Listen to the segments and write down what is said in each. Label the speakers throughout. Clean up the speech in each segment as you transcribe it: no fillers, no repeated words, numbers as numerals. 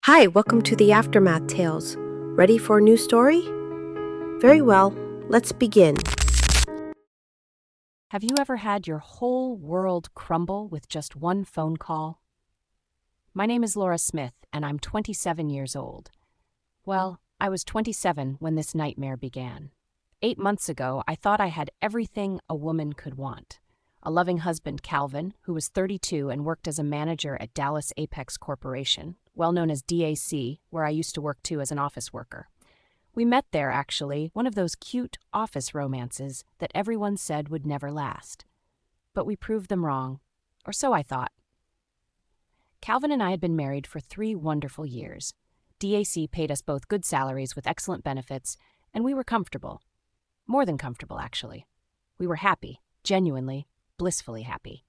Speaker 1: Hi, welcome to the Aftermath Tales. Ready for a new story? Very well, let's begin.
Speaker 2: Have you ever had your whole world crumble with just one phone call? My name is Laura Smith, and I'm 27 years old. Well, I was 27 when this nightmare began. 8 months ago, I thought I had everything a woman could want. A loving husband, Calvin, who was 32 and worked as a manager at Dallas Apex Corporation, well known as DAC, where I used to work too as an office worker. We met there, actually, one of those cute office romances that everyone said would never last. But we proved them wrong, or so I thought. Calvin and I had been married for 3 wonderful years. DAC paid us both good salaries with excellent benefits, and we were comfortable. More than comfortable, actually. We were happy, genuinely, blissfully happy.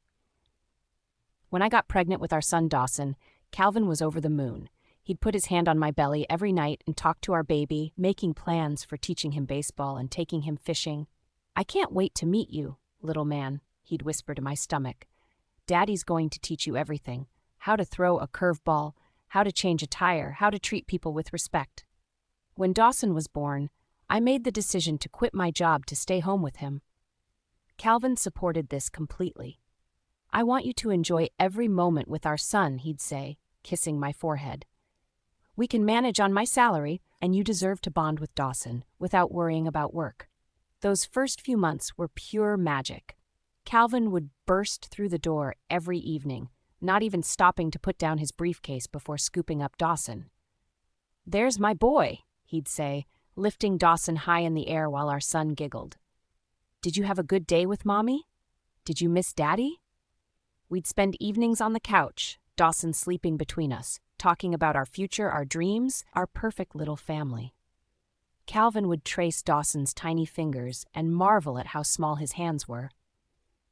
Speaker 2: When I got pregnant with our son Dawson, Calvin was over the moon. He'd put his hand on my belly every night and talk to our baby, making plans for teaching him baseball and taking him fishing. "I can't wait to meet you, little man," he'd whisper to my stomach. "Daddy's going to teach you everything. How to throw a curveball, how to change a tire, how to treat people with respect." When Dawson was born, I made the decision to quit my job to stay home with him. Calvin supported this completely. "I want you to enjoy every moment with our son," he'd say, kissing my forehead. "We can manage on my salary, and you deserve to bond with Dawson without worrying about work." Those first few months were pure magic. Calvin would burst through the door every evening, not even stopping to put down his briefcase before scooping up Dawson. "There's my boy," he'd say, lifting Dawson high in the air while our son giggled. "Did you have a good day with Mommy? Did you miss Daddy?" We'd spend evenings on the couch, Dawson sleeping between us, talking about our future, our dreams, our perfect little family. Calvin would trace Dawson's tiny fingers and marvel at how small his hands were.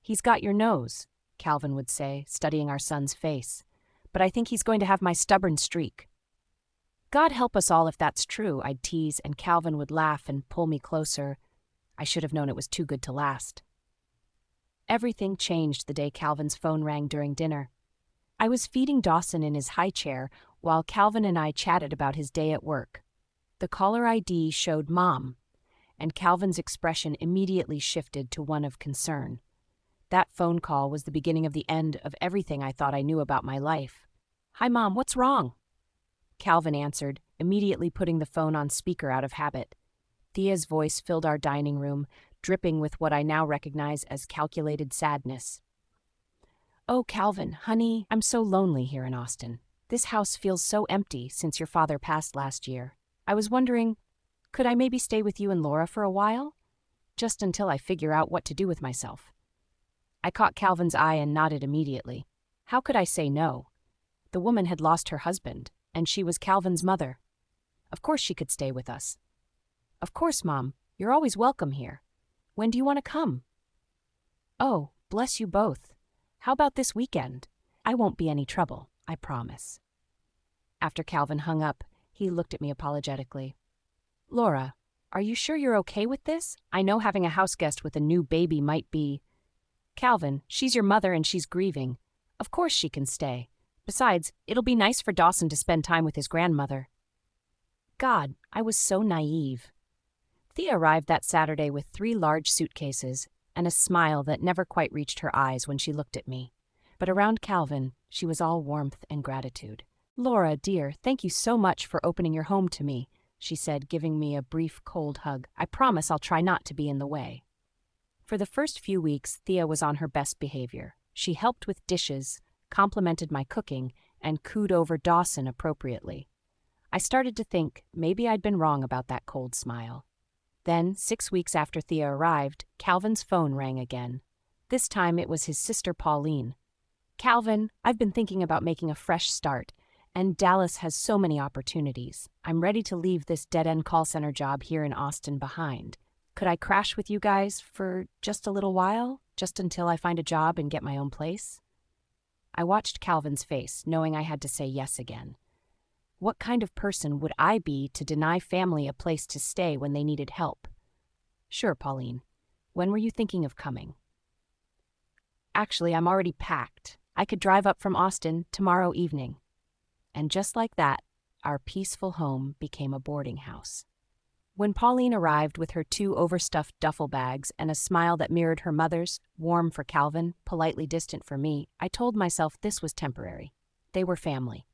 Speaker 2: "He's got your nose," Calvin would say, studying our son's face, "but I think he's going to have my stubborn streak." "God help us all if that's true," I'd tease, and Calvin would laugh and pull me closer. I should have known it was too good to last. Everything changed the day Calvin's phone rang during dinner. I was feeding Dawson in his high chair while Calvin and I chatted about his day at work. The caller ID showed Mom, and Calvin's expression immediately shifted to one of concern. That phone call was the beginning of the end of everything I thought I knew about my life. "Hi, Mom, what's wrong?" Calvin answered, immediately putting the phone on speaker out of habit. Thea's voice filled our dining room, dripping with what I now recognize as calculated sadness. "Oh, Calvin, honey, I'm so lonely here in Austin. This house feels so empty since your father passed last year. I was wondering, could I maybe stay with you and Laura for a while? Just until I figure out what to do with myself." I caught Calvin's eye and nodded immediately. How could I say no? The woman had lost her husband, and she was Calvin's mother. Of course she could stay with us. "Of course, Mom. You're always welcome here. When do you want to come?" "Oh, bless you both. How about this weekend? I won't be any trouble, I promise." After Calvin hung up, he looked at me apologetically. "Laura, are you sure you're okay with this? I know having a house guest with a new baby might be—" "Calvin, she's your mother and she's grieving. Of course she can stay. Besides, it'll be nice for Dawson to spend time with his grandmother." God, I was so naive. Thea arrived that Saturday with 3 large suitcases and a smile that never quite reached her eyes when she looked at me. But around Calvin, she was all warmth and gratitude. "Laura, dear, thank you so much for opening your home to me," she said, giving me a brief, cold hug. "I promise I'll try not to be in the way." For the first few weeks, Thea was on her best behavior. She helped with dishes, complimented my cooking, and cooed over Dawson appropriately. I started to think maybe I'd been wrong about that cold smile. Then, 6 weeks after Thea arrived, Calvin's phone rang again. This time it was his sister Pauline. "Calvin, I've been thinking about making a fresh start, and Dallas has so many opportunities. I'm ready to leave this dead-end call center job here in Austin behind. Could I crash with you guys for just a little while, just until I find a job and get my own place?" I watched Calvin's face, knowing I had to say yes again. What kind of person would I be to deny family a place to stay when they needed help? "Sure, Pauline. When were you thinking of coming?" "Actually, I'm already packed. I could drive up from Austin tomorrow evening." And just like that, our peaceful home became a boarding house. When Pauline arrived with her 2 overstuffed duffel bags and a smile that mirrored her mother's, warm for Calvin, politely distant for me, I told myself this was temporary. They were family.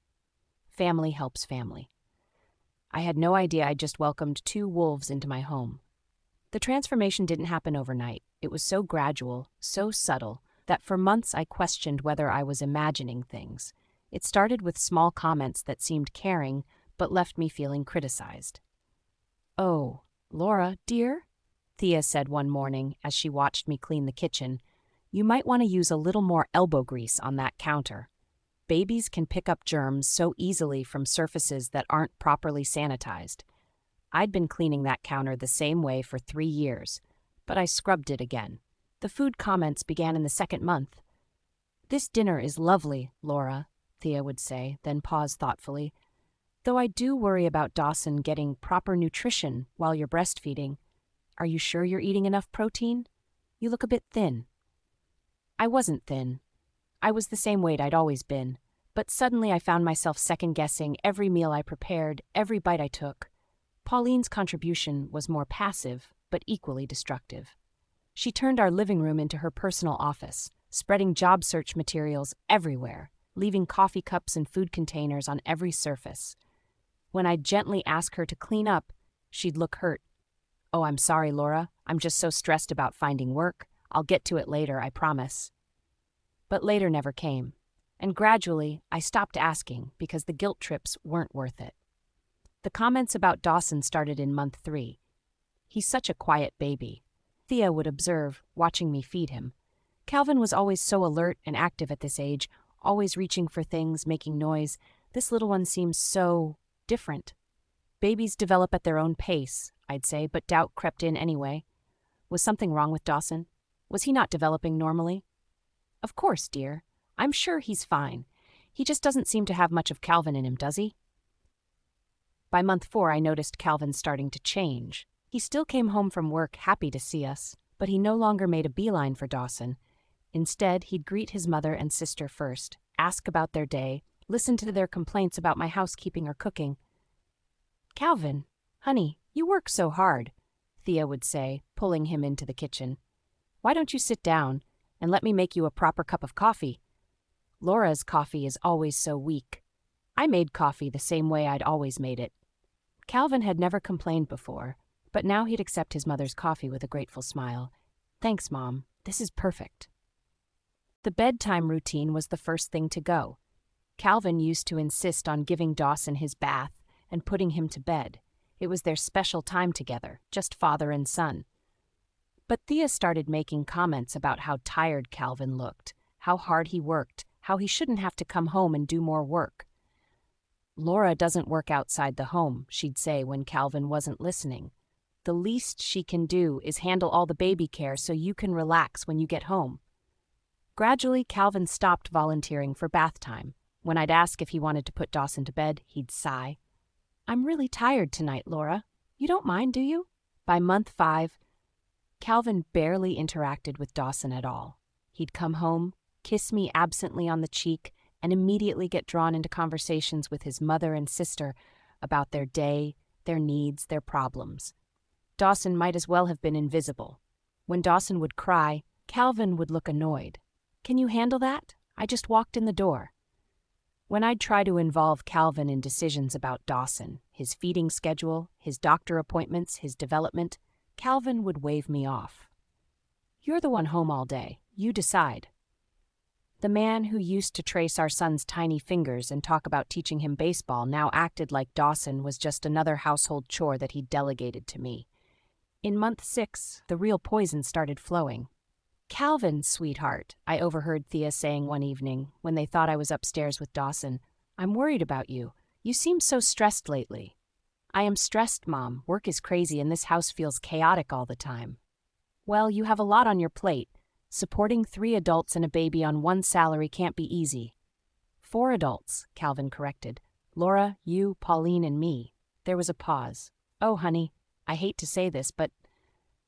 Speaker 2: Family helps family. I had no idea I'd just welcomed 2 wolves into my home. The transformation didn't happen overnight. It was so gradual, so subtle, that for months I questioned whether I was imagining things. It started with small comments that seemed caring, but left me feeling criticized. "Oh, Laura, dear," Thea said one morning as she watched me clean the kitchen, "you might want to use a little more elbow grease on that counter. Babies can pick up germs so easily from surfaces that aren't properly sanitized." I'd been cleaning that counter the same way for 3 years, but I scrubbed it again. The food comments began in the 2nd month. "This dinner is lovely, Laura," Thea would say, then pause thoughtfully. "Though I do worry about Dawson getting proper nutrition while you're breastfeeding. Are you sure you're eating enough protein? You look a bit thin." I wasn't thin. I was the same weight I'd always been, but suddenly I found myself second-guessing every meal I prepared, every bite I took. Pauline's contribution was more passive, but equally destructive. She turned our living room into her personal office, spreading job search materials everywhere, leaving coffee cups and food containers on every surface. When I'd gently ask her to clean up, she'd look hurt. "Oh, I'm sorry, Laura. I'm just so stressed about finding work. I'll get to it later, I promise." But later never came, and gradually I stopped asking because the guilt trips weren't worth it. The comments about Dawson started in month 3. "He's such a quiet baby," Thea would observe, watching me feed him. "Calvin was always so alert and active at this age, always reaching for things, making noise. This little one seems so different." "Babies develop at their own pace," I'd say, but doubt crept in anyway. Was something wrong with Dawson? Was he not developing normally? "Of course, dear. I'm sure he's fine. He just doesn't seem to have much of Calvin in him, does he?" By month 4, I noticed Calvin starting to change. He still came home from work happy to see us, but he no longer made a beeline for Dawson. Instead, he'd greet his mother and sister first, ask about their day, listen to their complaints about my housekeeping or cooking. "Calvin, honey, you work so hard," Thea would say, pulling him into the kitchen. "Why don't you sit down and let me make you a proper cup of coffee? Laura's coffee is always so weak." I made coffee the same way I'd always made it. Calvin had never complained before, but now he'd accept his mother's coffee with a grateful smile. "Thanks, Mom. This is perfect." The bedtime routine was the first thing to go. Calvin used to insist on giving Dawson his bath and putting him to bed. It was their special time together, just father and son. But Thea started making comments about how tired Calvin looked, how hard he worked, how he shouldn't have to come home and do more work. "Laura doesn't work outside the home," she'd say when Calvin wasn't listening. "The least she can do is handle all the baby care so you can relax when you get home." Gradually, Calvin stopped volunteering for bath time. When I'd ask if he wanted to put Dawson to bed, he'd sigh. "I'm really tired tonight, Laura. You don't mind, do you?" By month 5, Calvin barely interacted with Dawson at all. He'd come home, kiss me absently on the cheek, and immediately get drawn into conversations with his mother and sister about their day, their needs, their problems. Dawson might as well have been invisible. When Dawson would cry, Calvin would look annoyed. "Can you handle that? I just walked in the door." When I'd try to involve Calvin in decisions about Dawson, his feeding schedule, his doctor appointments, his development, Calvin would wave me off. "You're the one home all day. You decide." The man who used to trace our son's tiny fingers and talk about teaching him baseball now acted like Dawson was just another household chore that he'd delegated to me. In month 6, the real poison started flowing. "Calvin, sweetheart," I overheard Thea saying one evening when they thought I was upstairs with Dawson, "I'm worried about you. You seem so stressed lately." "I am stressed, Mom. Work is crazy and this house feels chaotic all the time." "Well, you have a lot on your plate. Supporting 3 adults and a baby on one salary can't be easy." "4 adults," Calvin corrected. "Laura, you, Pauline, and me." There was a pause. "Oh, honey, I hate to say this, but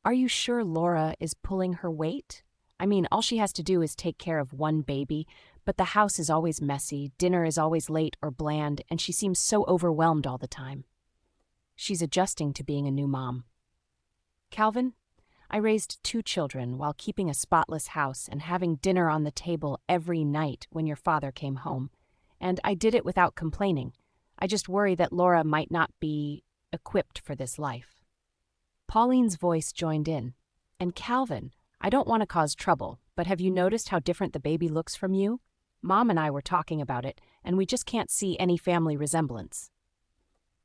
Speaker 2: are you sure Laura is pulling her weight? I mean, all she has to do is take care of one baby, but the house is always messy, dinner is always late or bland, and she seems so overwhelmed all the time. She's adjusting to being a new mom. Calvin, I raised 2 children while keeping a spotless house and having dinner on the table every night when your father came home. And I did it without complaining. I just worry that Laura might not be equipped for this life. Pauline's voice joined in. And Calvin, I don't want to cause trouble, but have you noticed how different the baby looks from you? Mom and I were talking about it, and we just can't see any family resemblance.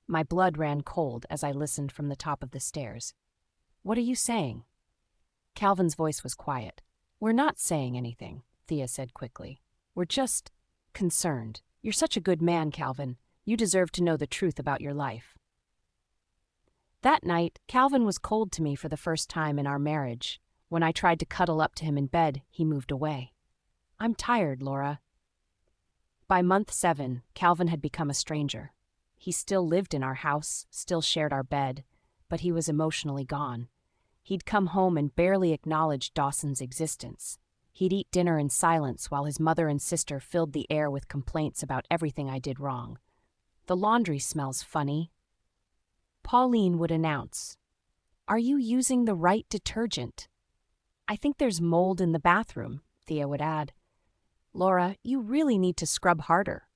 Speaker 2: My blood ran cold as I listened from the top of the stairs. What are you saying? Calvin's voice was quiet. We're not saying anything, Thea said quickly. We're just concerned. You're such a good man, Calvin. You deserve to know the truth about your life. That night, Calvin was cold to me for the first time in our marriage. When I tried to cuddle up to him in bed, he moved away. I'm tired, Laura. By month 7, Calvin had become a stranger. He still lived in our house, still shared our bed, but he was emotionally gone. He'd come home and barely acknowledged Dawson's existence. He'd eat dinner in silence while his mother and sister filled the air with complaints about everything I did wrong. The laundry smells funny. Pauline would announce, "Are you using the right detergent?" "I think there's mold in the bathroom," Thea would add. "Laura, you really need to scrub harder."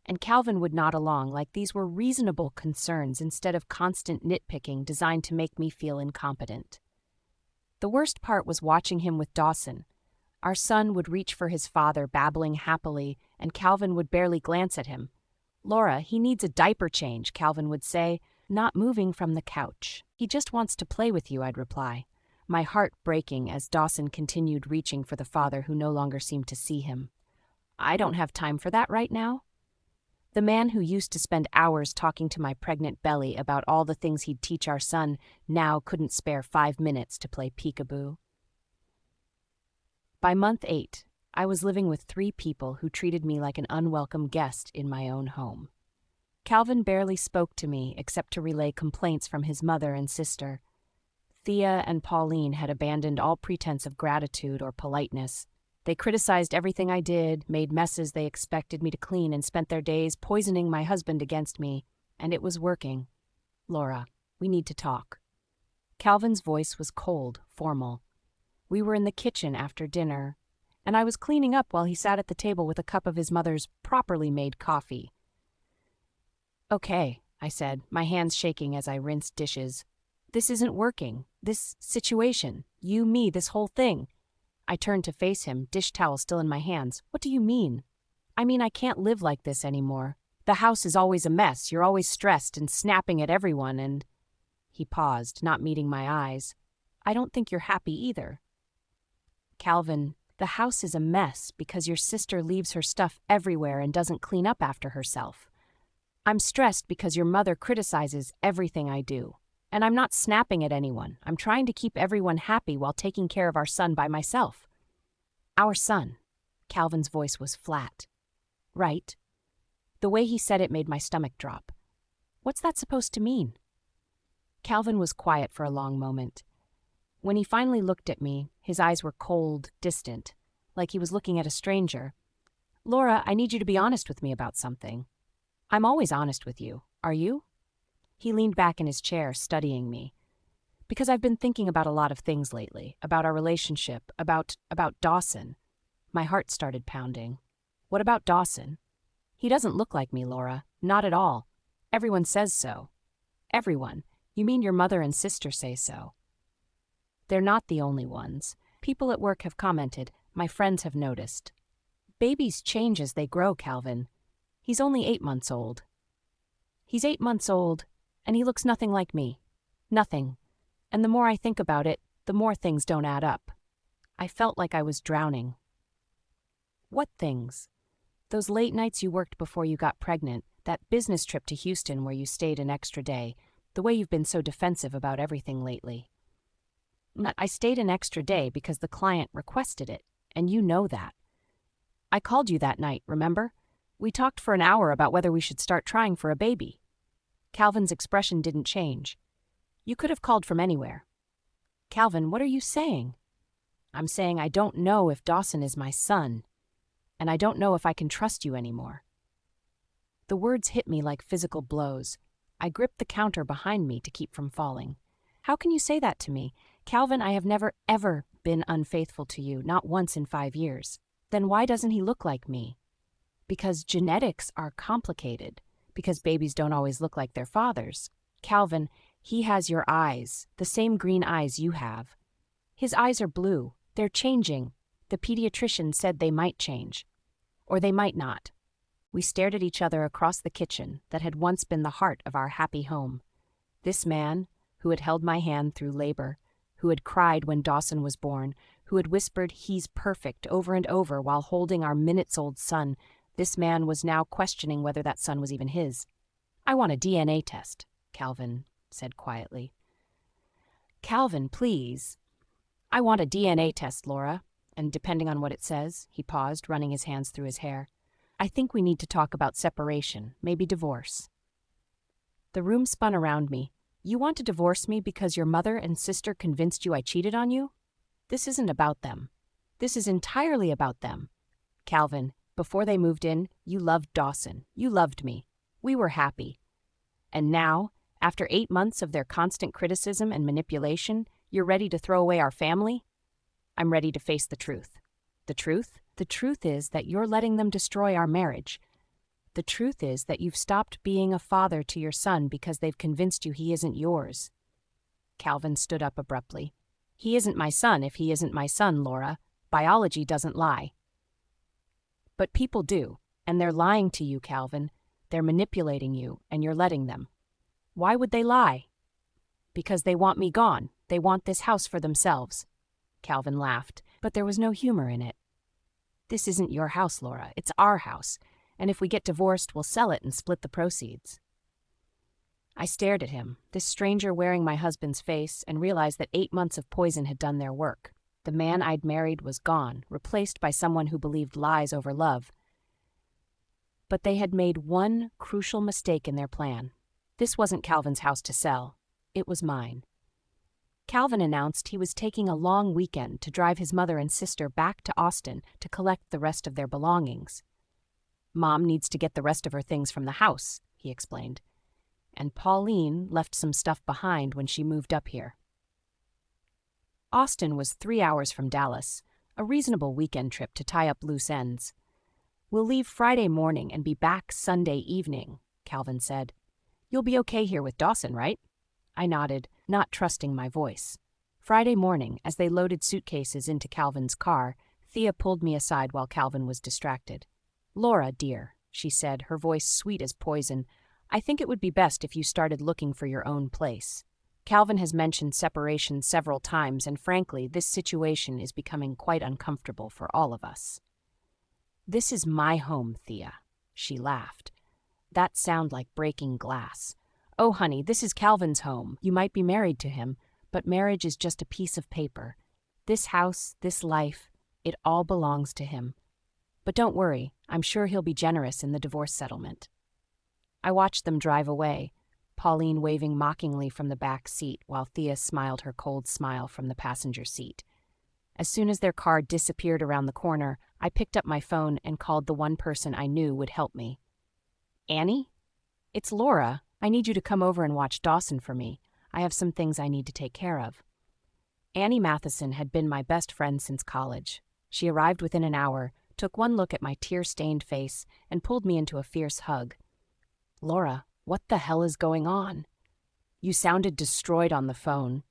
Speaker 2: And Calvin would nod along like these were reasonable concerns instead of constant nitpicking designed to make me feel incompetent. The worst part was watching him with Dawson. Our son would reach for his father, babbling happily, and Calvin would barely glance at him. "Laura, he needs a diaper change," Calvin would say, not moving from the couch. "He just wants to play with you," I'd reply, my heart breaking as Dawson continued reaching for the father who no longer seemed to see him. "I don't have time for that right now." The man who used to spend hours talking to my pregnant belly about all the things he'd teach our son now couldn't spare 5 minutes to play peekaboo. By month 8, I was living with 3 people who treated me like an unwelcome guest in my own home. Calvin barely spoke to me except to relay complaints from his mother and sister. Thea and Pauline had abandoned all pretense of gratitude or politeness. They criticized everything I did, made messes they expected me to clean, and spent their days poisoning my husband against me. And it was working. "Laura, we need to talk." Calvin's voice was cold, formal. We were in the kitchen after dinner, and I was cleaning up while he sat at the table with a cup of his mother's properly made coffee. "Okay," I said, my hands shaking as I rinsed dishes. "This isn't working. This situation. You, me, this whole thing." I turned to face him, dish towel still in my hands. "What do you mean?" "I mean, I can't live like this anymore. The house is always a mess. You're always stressed and snapping at everyone and—" He paused, not meeting my eyes. "I don't think you're happy either." "Calvin, the house is a mess because your sister leaves her stuff everywhere and doesn't clean up after herself. I'm stressed because your mother criticizes everything I do. And I'm not snapping at anyone. I'm trying to keep everyone happy while taking care of our son by myself." "Our son." Calvin's voice was flat. "Right." The way he said it made my stomach drop. "What's that supposed to mean?" Calvin was quiet for a long moment. When he finally looked at me, his eyes were cold, distant, like he was looking at a stranger. "Laura, I need you to be honest with me about something." "I'm always honest with you. Are you?" He leaned back in his chair, studying me. "Because I've been thinking about a lot of things lately, about our relationship, about Dawson." My heart started pounding. "What about Dawson?" "He doesn't look like me, Laura. Not at all. Everyone says so." "Everyone? You mean your mother and sister say so?" "They're not the only ones. People at work have commented. My friends have noticed. Babies change as they grow, Calvin. He's only 8 months old." "He's 8 months old, and he looks nothing like me. Nothing. And the more I think about it, the more things don't add up." I felt like I was drowning. "What things?" "Those late nights you worked before you got pregnant, that business trip to Houston where you stayed an extra day, the way you've been so defensive about everything lately." "I stayed an extra day because the client requested it, and you know that. I called you that night, remember? We talked for an hour about whether we should start trying for a baby." Calvin's expression didn't change. "You could have called from anywhere." "Calvin, what are you saying?" I'm saying I don't know if Dawson is my son, and I don't know if I can trust you anymore." The words hit me like physical blows. I gripped the counter behind me to keep from falling. "How can you say that to me? Calvin, I have never, ever been unfaithful to you, not once in 5 years. Then why doesn't he look like me?" "Because genetics are complicated. Because babies don't always look like their fathers. Calvin, he has your eyes, the same green eyes you have. His eyes are blue. They're changing. The pediatrician said they might change. Or they might not." We stared at each other across the kitchen that had once been the heart of our happy home. This man, who had held my hand through labor, who had cried when Dawson was born, who had whispered "he's perfect" over and over while holding our minutes-old son, this man was now questioning whether that son was even his. "I want a DNA test," Calvin said quietly. "Calvin, please." "I want a DNA test, Laura." And depending on what it says, he paused, running his hands through his hair. "I think we need to talk about separation, maybe divorce." The room spun around me. "You want to divorce me because your mother and sister convinced you I cheated on you? This isn't about them. This is entirely about them. Calvin, before they moved in, you loved Dawson. You loved me. We were happy. And now, after 8 months of their constant criticism and manipulation, you're ready to throw away our family? I'm ready to face the truth." "The truth?" "The truth is that you're letting them destroy our marriage. The truth is that you've stopped being a father to your son because they've convinced you he isn't yours." Calvin stood up abruptly. "He isn't my son if he isn't my son, Laura. Biology doesn't lie." "But people do, and they're lying to you, Calvin. They're manipulating you, and you're letting them." "Why would they lie?" "Because they want me gone. They want this house for themselves." Calvin laughed, but there was no humor in it. "This isn't your house, Laura. It's our house, and if we get divorced, we'll sell it and split the proceeds." I stared at him, this stranger wearing my husband's face, and realized that 8 months of poison had done their work. The man I'd married was gone, replaced by someone who believed lies over love. But they had made one crucial mistake in their plan. This wasn't Calvin's house to sell. It was mine. Calvin announced he was taking a long weekend to drive his mother and sister back to Austin to collect the rest of their belongings. "Mom needs to get the rest of her things from the house," he explained. "And Pauline left some stuff behind when she moved up here." Austin was 3 hours from Dallas, a reasonable weekend trip to tie up loose ends. "We'll leave Friday morning and be back Sunday evening," Calvin said. "You'll be okay here with Dawson, right?" I nodded, not trusting my voice. Friday morning, as they loaded suitcases into Calvin's car, Thea pulled me aside while Calvin was distracted. "Laura, dear," she said, her voice sweet as poison, "I think it would be best if you started looking for your own place. Calvin has mentioned separation several times, and frankly, this situation is becoming quite uncomfortable for all of us." "This is my home, Thea," she laughed. That sounded like breaking glass. "Oh, honey, this is Calvin's home. You might be married to him, but marriage is just a piece of paper. This house, this life, it all belongs to him. But don't worry, I'm sure he'll be generous in the divorce settlement." I watched them drive away, Pauline waving mockingly from the back seat while Thea smiled her cold smile from the passenger seat. As soon as their car disappeared around the corner, I picked up my phone and called the one person I knew would help me. "Annie? It's Laura. I need you to come over and watch Dawson for me. I have some things I need to take care of." Annie Matheson had been my best friend since college. She arrived within an hour, took one look at my tear-stained face, and pulled me into a fierce hug. "Laura, what the hell is going on? You sounded destroyed on the phone."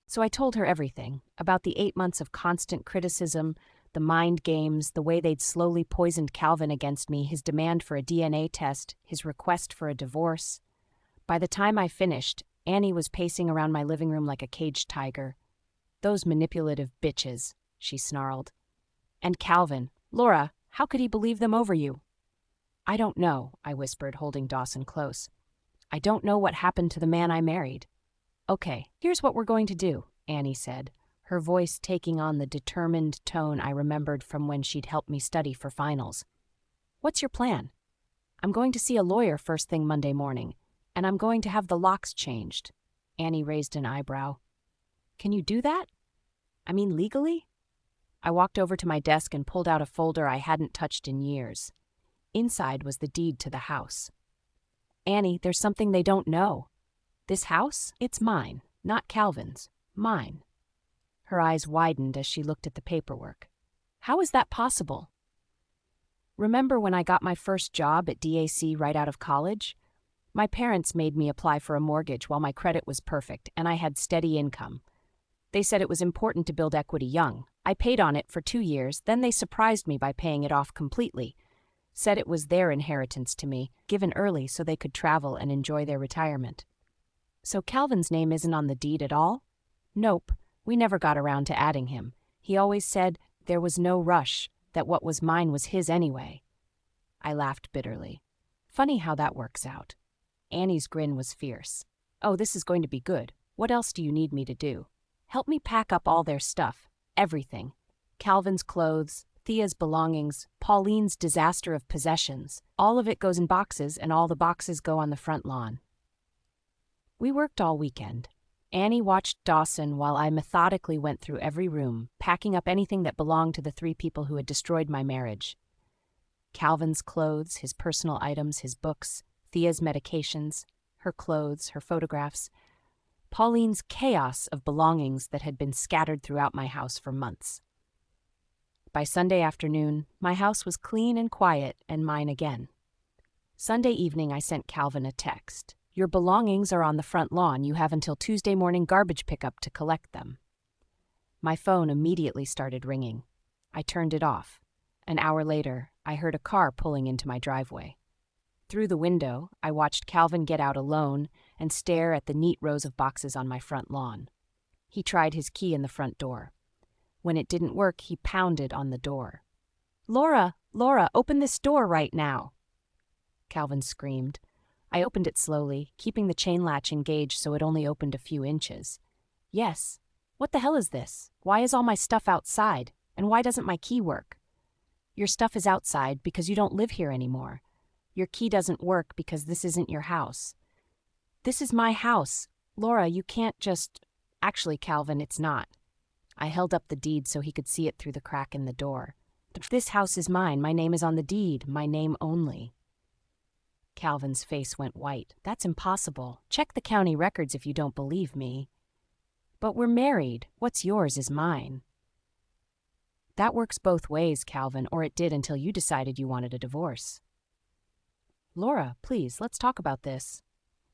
Speaker 2: So I told her everything, about the 8 months of constant criticism, the mind games, the way they'd slowly poisoned Calvin against me, his demand for a DNA test, his request for a divorce. By the time I finished, Annie was pacing around my living room like a caged tiger. "Those manipulative bitches," she snarled. "And Calvin. Laura, how could he believe them over you?" "I don't know," I whispered, holding Dawson close. "I don't know what happened to the man I married." "Okay, here's what we're going to do," Annie said, her voice taking on the determined tone I remembered from when she'd helped me study for finals. "What's your plan?" "I'm going to see a lawyer first thing Monday morning, and I'm going to have the locks changed." Annie raised an eyebrow. "Can you do that?" I mean, legally? I walked over to my desk and pulled out a folder I hadn't touched in years. Inside was the deed to the house. Annie, there's something they don't know. This house, it's mine, not Calvin's. Mine. Her eyes widened as she looked at the paperwork. How is that possible? Remember when I got my first job at DAC right out of college? My parents made me apply for a mortgage while my credit was perfect and I had steady income. They said it was important to build equity young. I paid on it for 2 years, then they surprised me by paying it off completely. Said it was their inheritance to me, given early so they could travel and enjoy their retirement. So Calvin's name isn't on the deed at all? Nope, we never got around to adding him. He always said there was no rush, that what was mine was his anyway. I laughed bitterly. Funny how that works out. Annie's grin was fierce. Oh, this is going to be good. What else do you need me to do? Help me pack up all their stuff. Everything. Calvin's clothes, Thea's belongings, Pauline's disaster of possessions. All of it goes in boxes, and all the boxes go on the front lawn. We worked all weekend. Annie watched Dawson while I methodically went through every room, packing up anything that belonged to the 3 people who had destroyed my marriage. Calvin's clothes, his personal items, his books, Thea's medications, her clothes, her photographs, Pauline's chaos of belongings that had been scattered throughout my house for months. By Sunday afternoon, my house was clean and quiet and mine again. Sunday evening, I sent Calvin a text. Your belongings are on the front lawn. You have until Tuesday morning garbage pickup to collect them. My phone immediately started ringing. I turned it off. An hour later, I heard a car pulling into my driveway. Through the window, I watched Calvin get out alone and stare at the neat rows of boxes on my front lawn. He tried his key in the front door. When it didn't work, he pounded on the door. Laura, open this door right now!" Calvin screamed. I opened it slowly, keeping the chain latch engaged so it only opened a few inches. Yes. What the hell is this? Why is all my stuff outside? And why doesn't my key work? Your stuff is outside because you don't live here anymore. Your key doesn't work because this isn't your house. This is my house. Laura, you can't just... Actually, Calvin, it's not. I held up the deed so he could see it through the crack in the door. This house is mine. My name is on the deed. My name only. Calvin's face went white. That's impossible. Check the county records if you don't believe me. But we're married. What's yours is mine. That works both ways, Calvin, or it did until you decided you wanted a divorce. Laura, please, let's talk about this.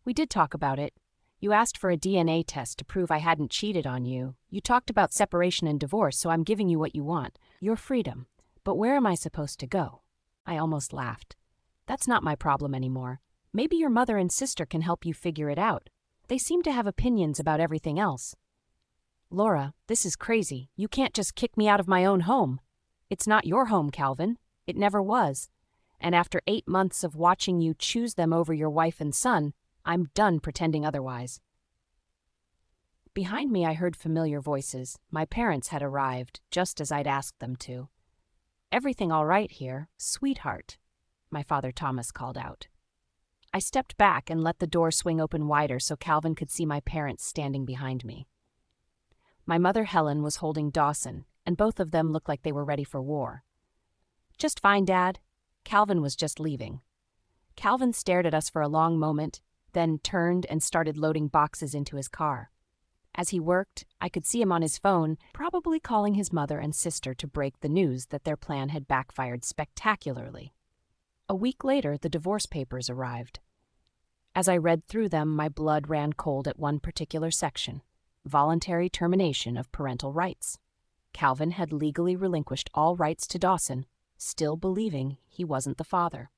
Speaker 2: We did talk about it. You asked for a DNA test to prove I hadn't cheated on you. You talked about separation and divorce, so I'm giving you what you want, your freedom. But where am I supposed to go? I almost laughed. That's not my problem anymore. Maybe your mother and sister can help you figure it out. They seem to have opinions about everything else. Laura, this is crazy. You can't just kick me out of my own home. It's not your home, Calvin. It never was. And after 8 months of watching you choose them over your wife and son, I'm done pretending otherwise. Behind me, I heard familiar voices. My parents had arrived, just as I'd asked them to. Everything all right here, sweetheart, my father Thomas called out. I stepped back and let the door swing open wider so Calvin could see my parents standing behind me. My mother Helen was holding Dawson, and both of them looked like they were ready for war. Just fine, Dad. Calvin was just leaving. Calvin stared at us for a long moment, then turned and started loading boxes into his car. As he worked, I could see him on his phone, probably calling his mother and sister to break the news that their plan had backfired spectacularly. A week later, the divorce papers arrived. As I read through them, my blood ran cold at one particular section: voluntary termination of parental rights. Calvin had legally relinquished all rights to Dawson, still believing he wasn't the father.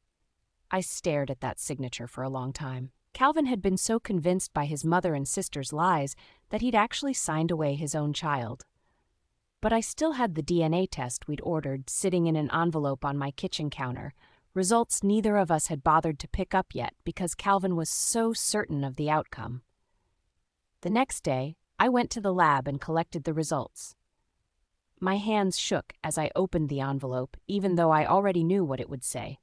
Speaker 2: I stared at that signature for a long time. Calvin had been so convinced by his mother and sister's lies that he'd actually signed away his own child. But I still had the DNA test we'd ordered sitting in an envelope on my kitchen counter, results neither of us had bothered to pick up yet because Calvin was so certain of the outcome. The next day, I went to the lab and collected the results. My hands shook as I opened the envelope, even though I already knew what it would say.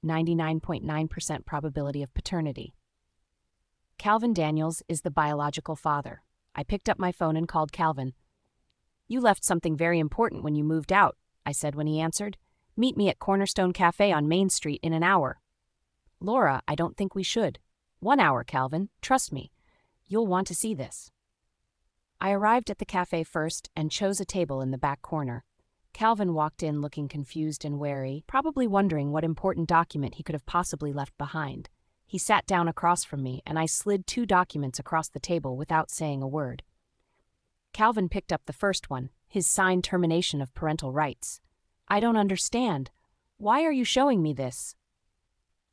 Speaker 2: 99.9% probability of paternity. Calvin Daniels is the biological father. I picked up my phone and called Calvin. "You left something very important when you moved out," I said when he answered. "Meet me at Cornerstone Cafe on Main Street in an hour." "Laura, I don't think we should. 1 hour, Calvin. Trust me. You'll want to see this." I arrived at the cafe first and chose a table in the back corner. Calvin walked in looking confused and wary, probably wondering what important document he could have possibly left behind. He sat down across from me, and I slid 2 documents across the table without saying a word. Calvin picked up the first one, his signed termination of parental rights. "I don't understand. Why are you showing me this?"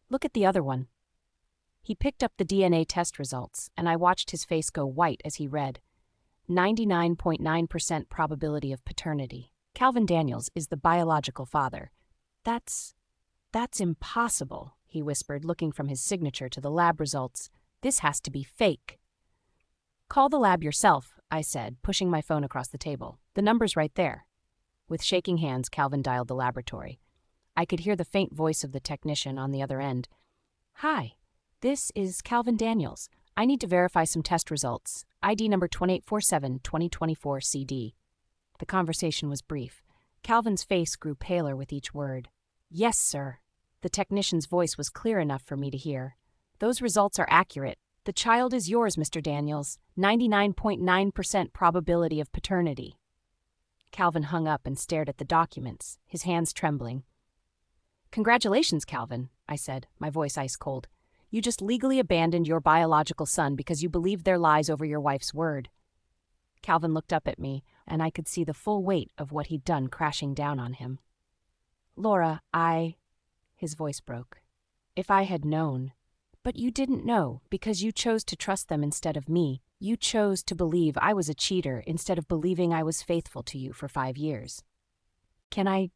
Speaker 2: "Look at the other one." He picked up the DNA test results, and I watched his face go white as he read. 99.9% probability of paternity. Calvin Daniels is the biological father. That's impossible," he whispered, looking from his signature to the lab results. "This has to be fake." "Call the lab yourself," I said, pushing my phone across the table. "The number's right there." With shaking hands, Calvin dialed the laboratory. I could hear the faint voice of the technician on the other end. "Hi, this is Calvin Daniels. I need to verify some test results. ID number 2847-2024 CD. The conversation was brief. Calvin's face grew paler with each word. "Yes, sir." The technician's voice was clear enough for me to hear. "Those results are accurate. The child is yours, Mr. Daniels. 99.9% probability of paternity." Calvin hung up and stared at the documents, his hands trembling. "Congratulations, Calvin," I said, my voice ice cold. "You just legally abandoned your biological son because you believed their lies over your wife's word." Calvin looked up at me, and I could see the full weight of what he'd done crashing down on him. "Laura, His voice broke. "If I had known. But you didn't know, because you chose to trust them instead of me. You chose to believe I was a cheater instead of believing I was faithful to you for 5 years. Can I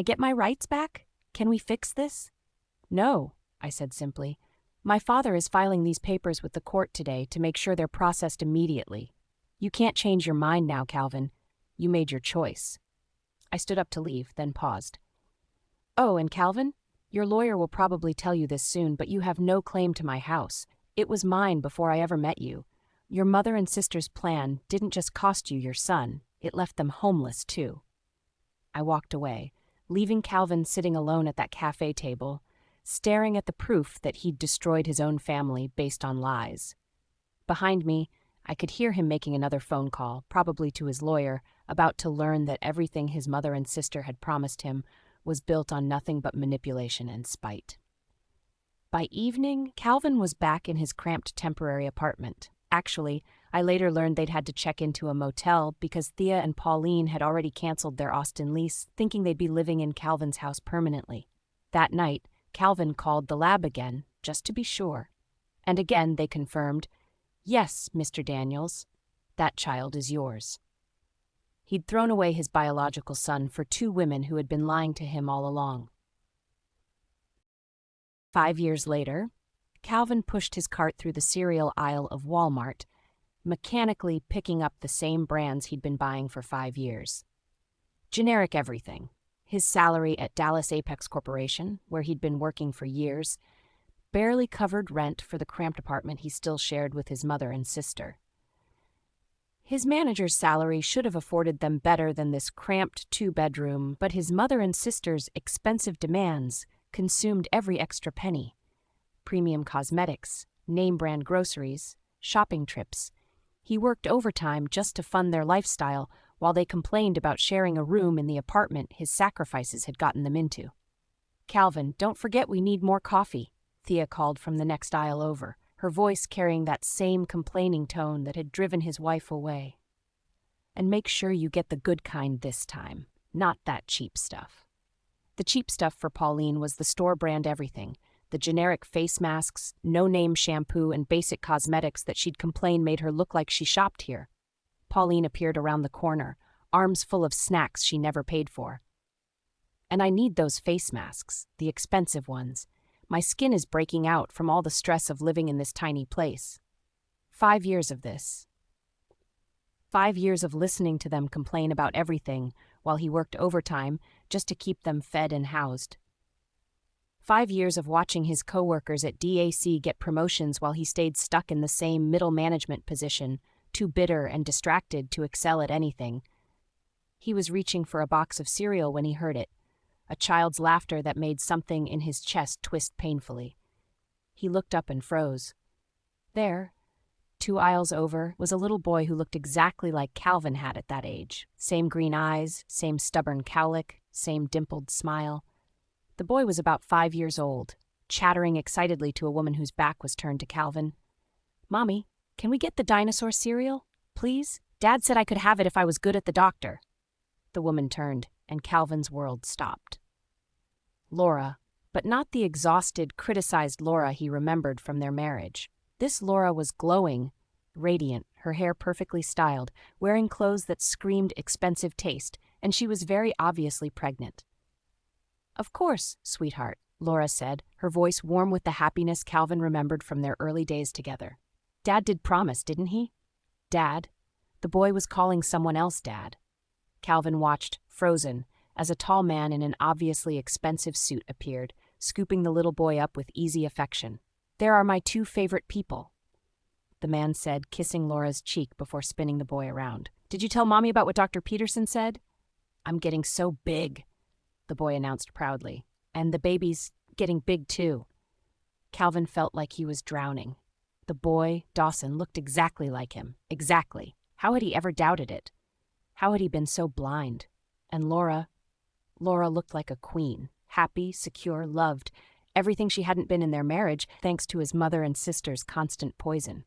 Speaker 2: get my rights back? Can we fix this?" "No," I said simply. "My father is filing these papers with the court today to make sure they're processed immediately. You can't change your mind now, Calvin. You made your choice." I stood up to leave, then paused. "Oh, and Calvin, your lawyer will probably tell you this soon, but you have no claim to my house. It was mine before I ever met you. Your mother and sister's plan didn't just cost you your son, it left them homeless too." I walked away, leaving Calvin sitting alone at that cafe table, staring at the proof that he'd destroyed his own family based on lies. Behind me, I could hear him making another phone call, probably to his lawyer, about to learn that everything his mother and sister had promised him was built on nothing but manipulation and spite. By evening, Calvin was back in his cramped temporary apartment. Actually, I later learned they'd had to check into a motel because Thea and Pauline had already canceled their Austin lease, thinking they'd be living in Calvin's house permanently. That night, Calvin called the lab again, just to be sure. And again they confirmed, "Yes, Mr. Daniels, that child is yours." He'd thrown away his biological son for 2 women who had been lying to him all along. 5 years later, Calvin pushed his cart through the cereal aisle of Walmart, mechanically picking up the same brands he'd been buying for 5 years. Generic everything. His salary at Dallas Apex Corporation, where he'd been working for years, barely covered rent for the cramped apartment he still shared with his mother and sister. His manager's salary should have afforded them better than this cramped 2-bedroom, but his mother and sister's expensive demands consumed every extra penny. Premium cosmetics, name-brand groceries, shopping trips. He worked overtime just to fund their lifestyle while they complained about sharing a room in the apartment his sacrifices had gotten them into. "Calvin, don't forget we need more coffee," Thea called from the next aisle over, her voice carrying that same complaining tone that had driven his wife away. "And make sure you get the good kind this time, not that cheap stuff." The cheap stuff for Pauline was the store brand everything, the generic face masks, no-name shampoo, and basic cosmetics that she'd complained made her look like she shopped here. Pauline appeared around the corner, arms full of snacks she never paid for. "And I need those face masks, the expensive ones. My skin is breaking out from all the stress of living in this tiny place." 5 years of this. 5 years of listening to them complain about everything while he worked overtime just to keep them fed and housed. 5 years of watching his coworkers at DAC get promotions while he stayed stuck in the same middle management position, too bitter and distracted to excel at anything. He was reaching for a box of cereal when he heard it, a child's laughter that made something in his chest twist painfully. He looked up and froze. There, 2 aisles over, was a little boy who looked exactly like Calvin had at that age. Same green eyes, same stubborn cowlick, same dimpled smile. The boy was about 5 years old, chattering excitedly to a woman whose back was turned to Calvin. "Mommy, can we get the dinosaur cereal, please? Dad said I could have it if I was good at the doctor." The woman turned, and Calvin's world stopped. Laura, but not the exhausted, criticized Laura he remembered from their marriage. This Laura was glowing, radiant, her hair perfectly styled, wearing clothes that screamed expensive taste, and she was very obviously pregnant. "Of course, sweetheart," Laura said, her voice warm with the happiness Calvin remembered from their early days together. "Dad did promise, didn't he?" "Dad?" The boy was calling someone else Dad. Calvin watched, frozen, as a tall man in an obviously expensive suit appeared, scooping the little boy up with easy affection. "There are my 2 favorite people," the man said, kissing Laura's cheek before spinning the boy around. "Did you tell Mommy about what Dr. Peterson said?" "I'm getting so big," the boy announced proudly. "And the baby's getting big too." Calvin felt like he was drowning. The boy, Dawson, looked exactly like him. Exactly. How had he ever doubted it? How had he been so blind? And Laura looked like a queen, happy, secure, loved, everything she hadn't been in their marriage, thanks to his mother and sister's constant poison.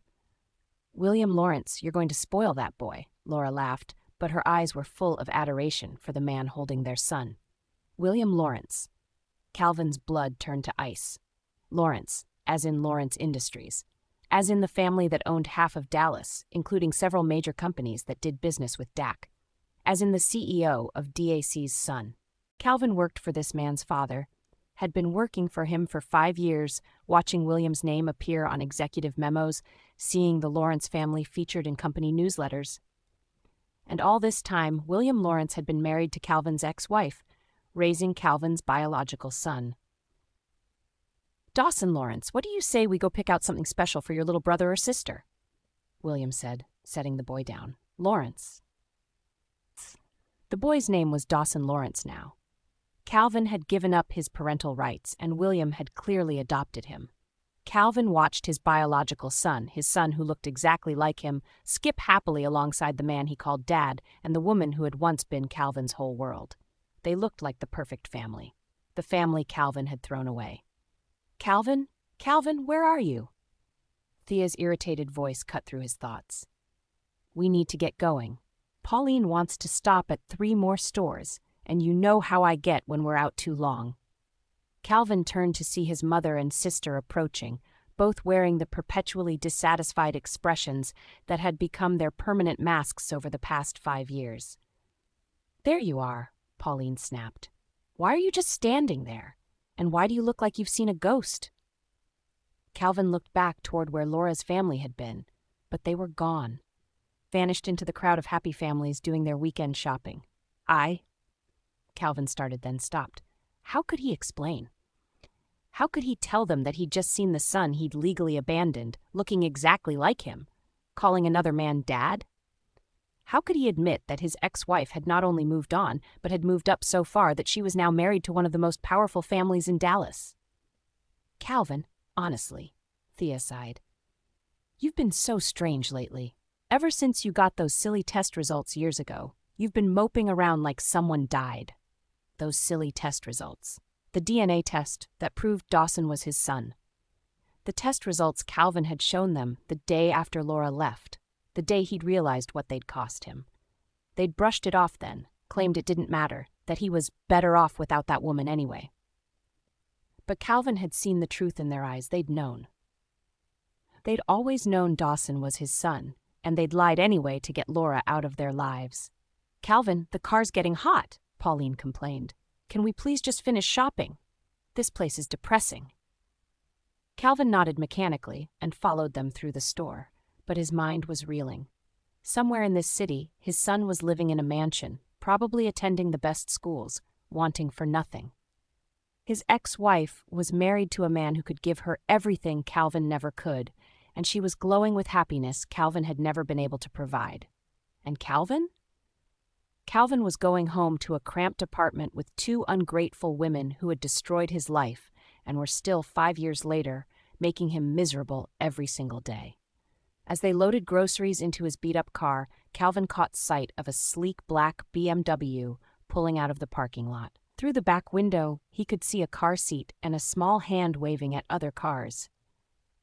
Speaker 2: "William Lawrence, you're going to spoil that boy," Laura laughed, but her eyes were full of adoration for the man holding their son. William Lawrence. Calvin's blood turned to ice. Lawrence, as in Lawrence Industries. As in the family that owned half of Dallas, including several major companies that did business with DAC. As in the CEO of DAC's son. Calvin worked for this man's father, had been working for him for 5 years, watching William's name appear on executive memos, seeing the Lawrence family featured in company newsletters. And all this time, William Lawrence had been married to Calvin's ex-wife, raising Calvin's biological son. "Dawson Lawrence, what do you say we go pick out something special for your little brother or sister?" William said, setting the boy down. "Lawrence." The boy's name was Dawson Lawrence now. Calvin had given up his parental rights, and William had clearly adopted him. Calvin watched his biological son, his son who looked exactly like him, skip happily alongside the man he called Dad and the woman who had once been Calvin's whole world. They looked like the perfect family. The family Calvin had thrown away. "Calvin? Calvin, where are you?" Thea's irritated voice cut through his thoughts. "We need to get going. Pauline wants to stop at 3 more stores, and you know how I get when we're out too long." Calvin turned to see his mother and sister approaching, both wearing the perpetually dissatisfied expressions that had become their permanent masks over the past 5 years. "There you are," Pauline snapped. "Why are you just standing there? And why do you look like you've seen a ghost?" Calvin looked back toward where Laura's family had been, but they were gone, vanished into the crowd of happy families doing their weekend shopping. Calvin started, then stopped. How could he explain? How could he tell them that he'd just seen the son he'd legally abandoned, looking exactly like him, calling another man Dad? How could he admit that his ex-wife had not only moved on, but had moved up so far that she was now married to one of the most powerful families in Dallas? "Calvin, honestly," Thea sighed. "You've been so strange lately. Ever since you got those silly test results years ago, you've been moping around like someone died." Those silly test results. The DNA test that proved Dawson was his son. The test results Calvin had shown them the day after Laura left, the day he'd realized what they'd cost him. They'd brushed it off then, claimed it didn't matter, that he was better off without that woman anyway. But Calvin had seen the truth in their eyes. They'd known. They'd always known Dawson was his son, and they'd lied anyway to get Laura out of their lives. "Calvin, the car's getting hot," Pauline complained. "Can we please just finish shopping? This place is depressing." Calvin nodded mechanically and followed them through the store, but his mind was reeling. Somewhere in this city, his son was living in a mansion, probably attending the best schools, wanting for nothing. His ex-wife was married to a man who could give her everything Calvin never could, and she was glowing with happiness Calvin had never been able to provide. And Calvin? Calvin was going home to a cramped apartment with two ungrateful women who had destroyed his life and were still 5 years later, making him miserable every single day. As they loaded groceries into his beat-up car, Calvin caught sight of a sleek black BMW pulling out of the parking lot. Through the back window, he could see a car seat and a small hand waving at other cars.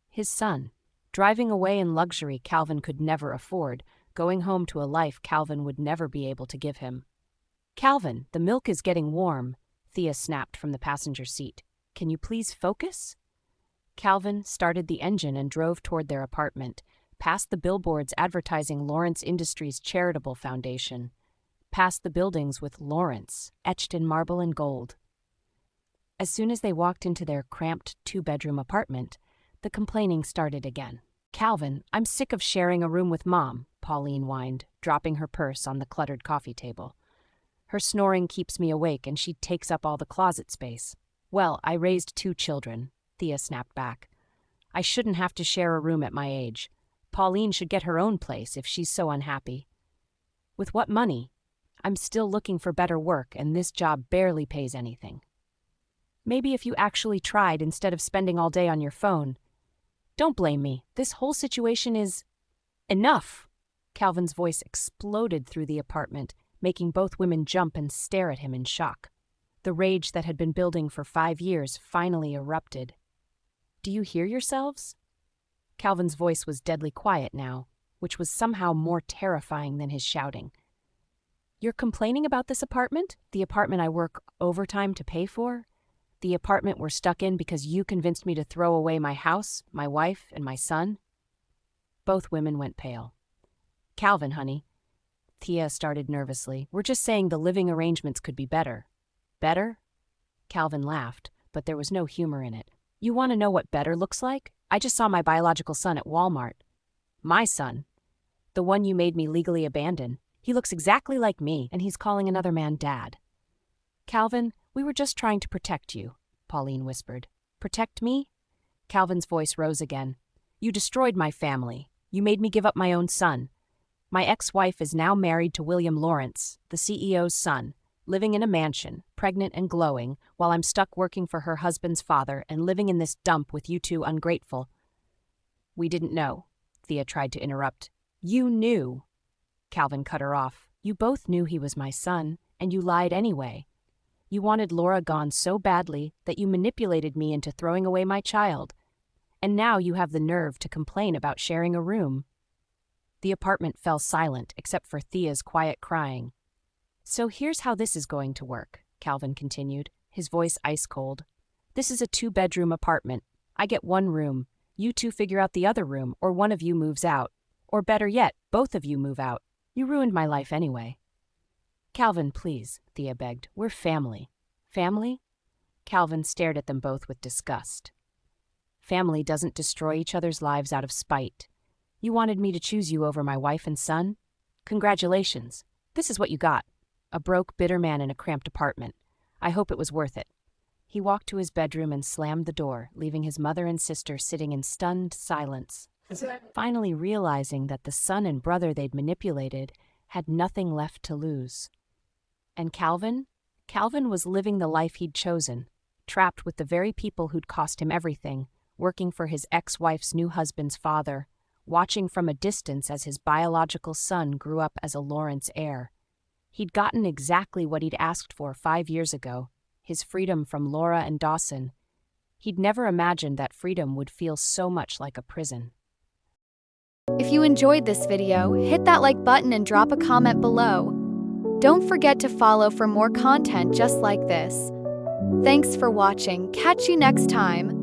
Speaker 2: His son, driving away in luxury Calvin could never afford, going home to a life Calvin would never be able to give him. "Calvin, the milk is getting warm," Thea snapped from the passenger seat. "Can you please focus?" Calvin started the engine and drove toward their apartment, past the billboards advertising Lawrence Industries Charitable Foundation, past the buildings with Lawrence etched in marble and gold. As soon as they walked into their cramped two-bedroom apartment, the complaining started again. "Calvin, I'm sick of sharing a room with Mom," Pauline whined, dropping her purse on the cluttered coffee table. "Her snoring keeps me awake and she takes up all the closet space." "Well, I raised 2 children," Thea snapped back. "I shouldn't have to share a room at my age. Pauline should get her own place if she's so unhappy." "With what money? I'm still looking for better work and this job barely pays anything." "Maybe if you actually tried instead of spending all day on your phone." "Don't blame me. This whole situation is enough." Calvin's voice exploded through the apartment, making both women jump and stare at him in shock. The rage that had been building for 5 years finally erupted. "Do you hear yourselves?" Calvin's voice was deadly quiet now, which was somehow more terrifying than his shouting. "You're complaining about this apartment? The apartment I work overtime to pay for? The apartment we're stuck in because you convinced me to throw away my house, my wife, and my son?" Both women went pale. "Calvin, honey," Thea started nervously, "we're just saying the living arrangements could be better." "Better?" Calvin laughed, but there was no humor in it. "You want to know what better looks like? I just saw my biological son at Walmart." "My son? The one you made me legally abandon. He looks exactly like me, and he's calling another man Dad." "Calvin, we were just trying to protect you," Pauline whispered. "Protect me?" Calvin's voice rose again. "You destroyed my family. You made me give up my own son. My ex-wife is now married to William Lawrence, the CEO's son, living in a mansion, pregnant and glowing, while I'm stuck working for her husband's father and living in this dump with you two ungrateful." "We didn't know," Thea tried to interrupt. "You knew." Calvin cut her off. "You both knew he was my son, and you lied anyway. You wanted Laura gone so badly that you manipulated me into throwing away my child. And now you have the nerve to complain about sharing a room." The apartment fell silent except for Thea's quiet crying. "So here's how this is going to work," Calvin continued, his voice ice-cold. "This is a 2-bedroom apartment. I get one room. You two figure out the other room, or one of you moves out. Or better yet, both of you move out. You ruined my life anyway." "Calvin, please," Thea begged. "We're family." "Family?" Calvin stared at them both with disgust. "Family doesn't destroy each other's lives out of spite. You wanted me to choose you over my wife and son? Congratulations. This is what you got. A broke, bitter man in a cramped apartment. I hope it was worth it." He walked to his bedroom and slammed the door, leaving his mother and sister sitting in stunned silence, finally realizing that the son and brother they'd manipulated had nothing left to lose. And Calvin? Calvin was living the life he'd chosen, trapped with the very people who'd cost him everything, working for his ex-wife's new husband's father, watching from a distance as his biological son grew up as a Lawrence heir. He'd gotten exactly what he'd asked for 5 years ago, his freedom from Laura and Dawson. He'd never imagined that freedom would feel so much like a prison.
Speaker 3: If you enjoyed this video, hit that like button and drop a comment below. Don't forget to follow for more content just like this. Thanks for watching. Catch you next time.